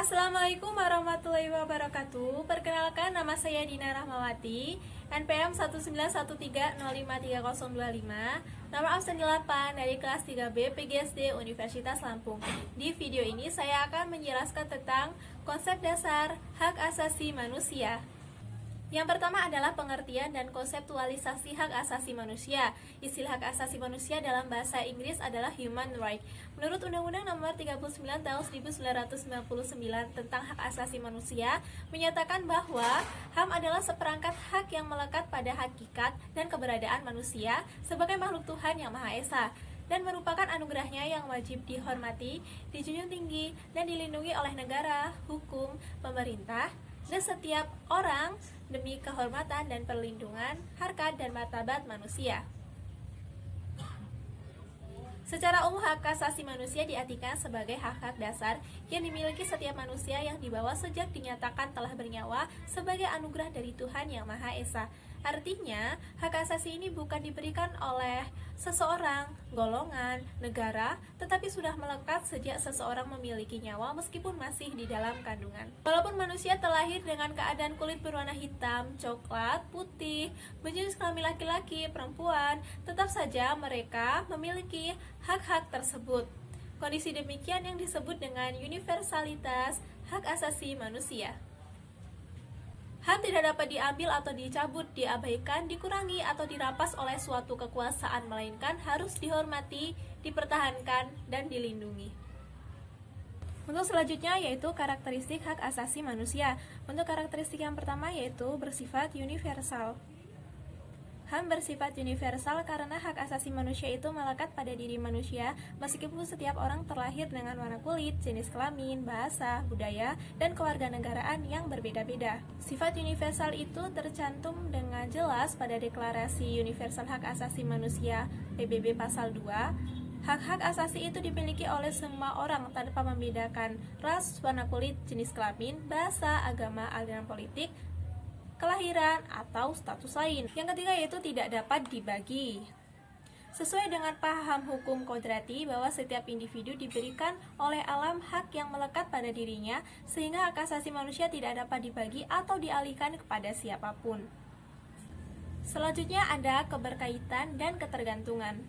Assalamualaikum warahmatullahi wabarakatuh. Perkenalkan, nama saya Dina Rahmawati, NPM 19130533025, nomor absen 8 dari kelas 3B PGSD Universitas Lampung. Di video ini saya akan menjelaskan tentang konsep dasar hak asasi manusia. Yang pertama adalah pengertian dan konseptualisasi hak asasi manusia. Istilah hak asasi manusia dalam bahasa Inggris adalah human right. Menurut Undang-Undang Nomor 39 Tahun 1999 tentang hak asasi manusia, menyatakan bahwa HAM adalah seperangkat hak yang melekat pada hakikat dan keberadaan manusia sebagai makhluk Tuhan yang Maha Esa, dan merupakan anugerahnya yang wajib dihormati, dijunjung tinggi, dan dilindungi oleh negara, hukum, pemerintah, dan setiap orang demi kehormatan dan perlindungan harkat dan martabat manusia. Secara umum, hak asasi manusia diartikan sebagai hak-hak dasar yang dimiliki setiap manusia yang dibawa sejak dinyatakan telah bernyawa sebagai anugerah dari Tuhan Yang Maha Esa. Artinya, hak asasi ini bukan diberikan oleh seseorang, golongan, negara, tetapi sudah melekat sejak seseorang memiliki nyawa meskipun masih di dalam kandungan. Walaupun manusia terlahir dengan keadaan kulit berwarna hitam, coklat, putih, berjenis kelamin laki-laki, perempuan, tetap saja mereka memiliki hak-hak tersebut. Kondisi demikian yang disebut dengan universalitas hak asasi manusia. HAM tidak dapat diambil atau dicabut, diabaikan, dikurangi, atau dirampas oleh suatu kekuasaan, melainkan harus dihormati, dipertahankan, dan dilindungi. Untuk selanjutnya yaitu karakteristik hak asasi manusia. Untuk karakteristik yang pertama yaitu bersifat universal. HAM bersifat universal karena hak asasi manusia itu melekat pada diri manusia meskipun setiap orang terlahir dengan warna kulit, jenis kelamin, bahasa, budaya, dan kewarganegaraan yang berbeda-beda. Sifat universal itu tercantum dengan jelas pada Deklarasi Universal Hak Asasi Manusia PBB Pasal 2. Hak-hak asasi itu dimiliki oleh semua orang tanpa membedakan ras, warna kulit, jenis kelamin, bahasa, agama, aliran politik, kelahiran, atau status lain. Yang ketiga yaitu tidak dapat dibagi. Sesuai dengan paham hukum kodrati bahwa setiap individu diberikan oleh alam hak yang melekat pada dirinya, sehingga hak asasi manusia tidak dapat dibagi atau dialihkan kepada siapapun. Selanjutnya ada keberkaitan dan ketergantungan.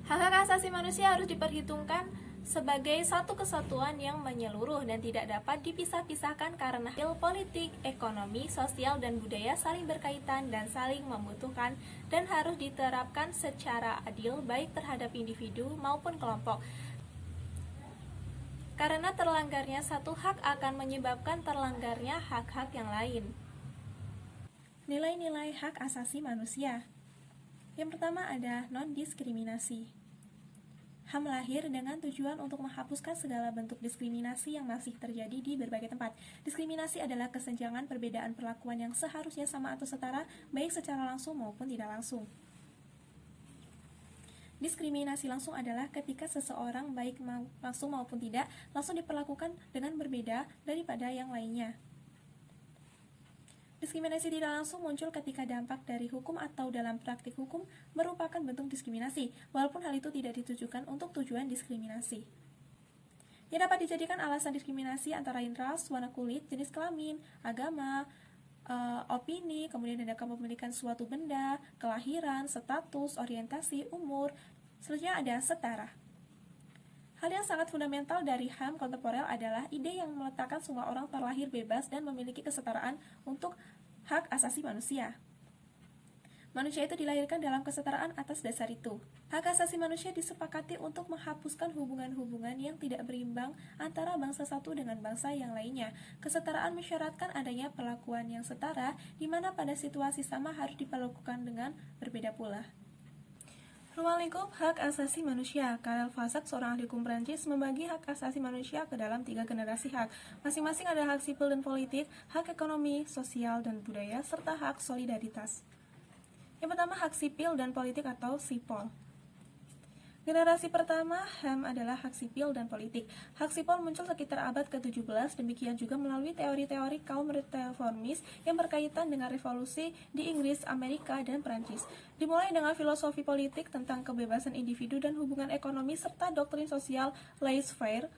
Hak-hak asasi manusia harus diperhitungkan sebagai satu kesatuan yang menyeluruh dan tidak dapat dipisah-pisahkan karena politik, ekonomi, sosial, dan budaya saling berkaitan dan saling membutuhkan dan harus diterapkan secara adil baik terhadap individu maupun kelompok. Karena terlanggarnya satu hak akan menyebabkan terlanggarnya hak-hak yang lain. Nilai-nilai hak asasi manusia. Yang pertama ada non-diskriminasi. HAM lahir dengan tujuan untuk menghapuskan segala bentuk diskriminasi yang masih terjadi di berbagai tempat. Diskriminasi adalah kesenjangan perbedaan perlakuan yang seharusnya sama atau setara, baik secara langsung maupun tidak langsung. Diskriminasi langsung adalah ketika seseorang baik langsung maupun tidak langsung diperlakukan dengan berbeda daripada yang lainnya. Diskriminasi tidak langsung muncul ketika dampak dari hukum atau dalam praktik hukum merupakan bentuk diskriminasi, walaupun hal itu tidak ditujukan untuk tujuan diskriminasi. Yang dapat dijadikan alasan diskriminasi antara lain ras, warna kulit, jenis kelamin, agama, opini, kemudian ada kepemilikan suatu benda, kelahiran, status, orientasi, umur. Selanjutnya ada setara. Hal yang sangat fundamental dari HAM kontemporer adalah ide yang meletakkan semua orang terlahir bebas dan memiliki kesetaraan untuk hak asasi manusia. Manusia itu dilahirkan dalam kesetaraan atas dasar itu. Hak asasi manusia disepakati untuk menghapuskan hubungan-hubungan yang tidak berimbang antara bangsa satu dengan bangsa yang lainnya. Kesetaraan mensyaratkan adanya perlakuan yang setara, di mana pada situasi sama harus diperlakukan dengan berbeda pula. Ruang lingkup hak asasi manusia. Karel Vasak, seorang ahli hukum Prancis, membagi hak asasi manusia ke dalam 3 generasi hak. Masing-masing ada hak sipil dan politik, hak ekonomi, sosial, dan budaya, serta hak solidaritas. Yang pertama, hak sipil dan politik atau sipol. Generasi pertama HAM adalah hak sipil dan politik. Hak sipil muncul sekitar abad ke-17, demikian juga melalui teori-teori kaum reformis yang berkaitan dengan revolusi di Inggris, Amerika, dan Prancis. Dimulai dengan filosofi politik tentang kebebasan individu dan hubungan ekonomi serta doktrin sosial laissez-faire.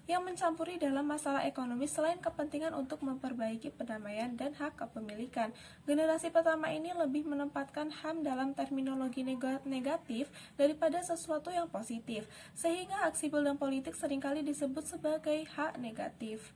yang mencampuri dalam masalah ekonomi selain kepentingan untuk memperbaiki perdamaian dan hak kepemilikan. Generasi pertama ini lebih menempatkan HAM dalam terminologi negatif daripada sesuatu yang positif, sehingga hak sipil dan politik seringkali disebut sebagai hak negatif.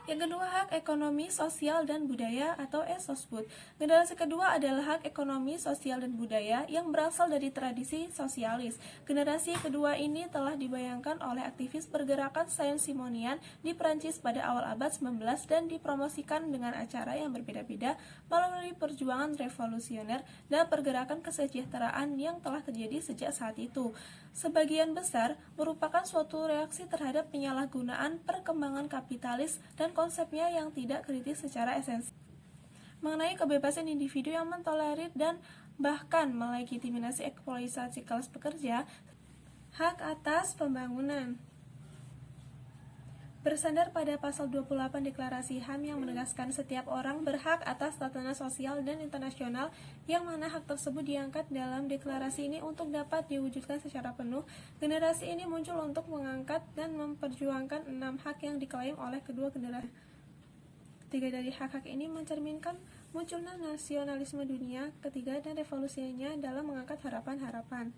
Yang kedua, hak ekonomi, sosial, dan budaya atau ESOSBUD. Generasi kedua adalah hak ekonomi, sosial, dan budaya yang berasal dari tradisi sosialis. Generasi kedua ini telah dibayangkan oleh aktivis pergerakan Saint-Simonian di Prancis pada awal abad 19 dan dipromosikan dengan acara yang berbeda-beda melalui perjuangan revolusioner dan pergerakan kesejahteraan yang telah terjadi sejak saat itu. Sebagian besar merupakan suatu reaksi terhadap penyalahgunaan perkembangan kapitalis dan konsepnya yang tidak kritis secara esensi mengenai kebebasan individu yang mentolerir dan bahkan melegitimasi eksploitasi kelas pekerja. Hak atas pembangunan bersandar pada pasal 28 Deklarasi HAM yang menegaskan setiap orang berhak atas tatanan sosial dan internasional, yang mana hak tersebut diangkat dalam deklarasi ini untuk dapat diwujudkan secara penuh. Generasi ini muncul untuk mengangkat dan memperjuangkan 6 hak yang diklaim oleh kedua generasi. 3 dari hak-hak ini mencerminkan munculnya nasionalisme dunia ketiga dan revolusinya dalam mengangkat harapan-harapan.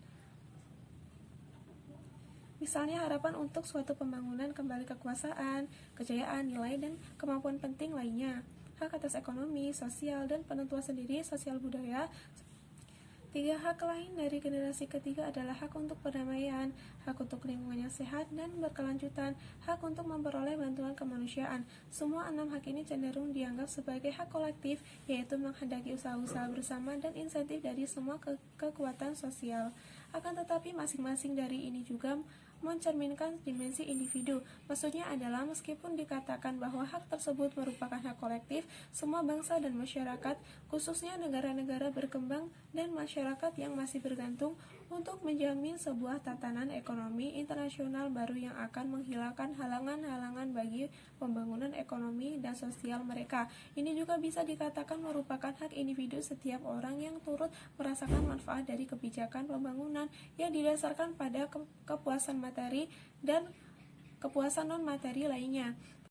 Misalnya harapan untuk suatu pembangunan kembali kekuasaan, kejayaan, nilai, dan kemampuan penting lainnya. Hak atas ekonomi, sosial, dan penentuan sendiri sosial budaya. 3 hak lain dari generasi ketiga adalah hak untuk perdamaian, hak untuk lingkungan yang sehat dan berkelanjutan, hak untuk memperoleh bantuan kemanusiaan. Semua 6 hak ini cenderung dianggap sebagai hak kolektif, yaitu menghendaki usaha-usaha bersama dan insentif dari semua kekuatan sosial. Akan tetapi masing-masing dari ini juga mencerminkan dimensi individu. Maksudnya adalah meskipun dikatakan bahwa hak tersebut merupakan hak kolektif, semua bangsa dan masyarakat, khususnya negara-negara berkembang dan masyarakat yang masih bergantung untuk menjamin sebuah tatanan ekonomi internasional baru yang akan menghilangkan halangan-halangan bagi pembangunan ekonomi dan sosial mereka. Ini juga bisa dikatakan merupakan hak individu setiap orang yang turut merasakan manfaat dari kebijakan pembangunan yang didasarkan pada kepuasan materi dan kepuasan non-materi lainnya.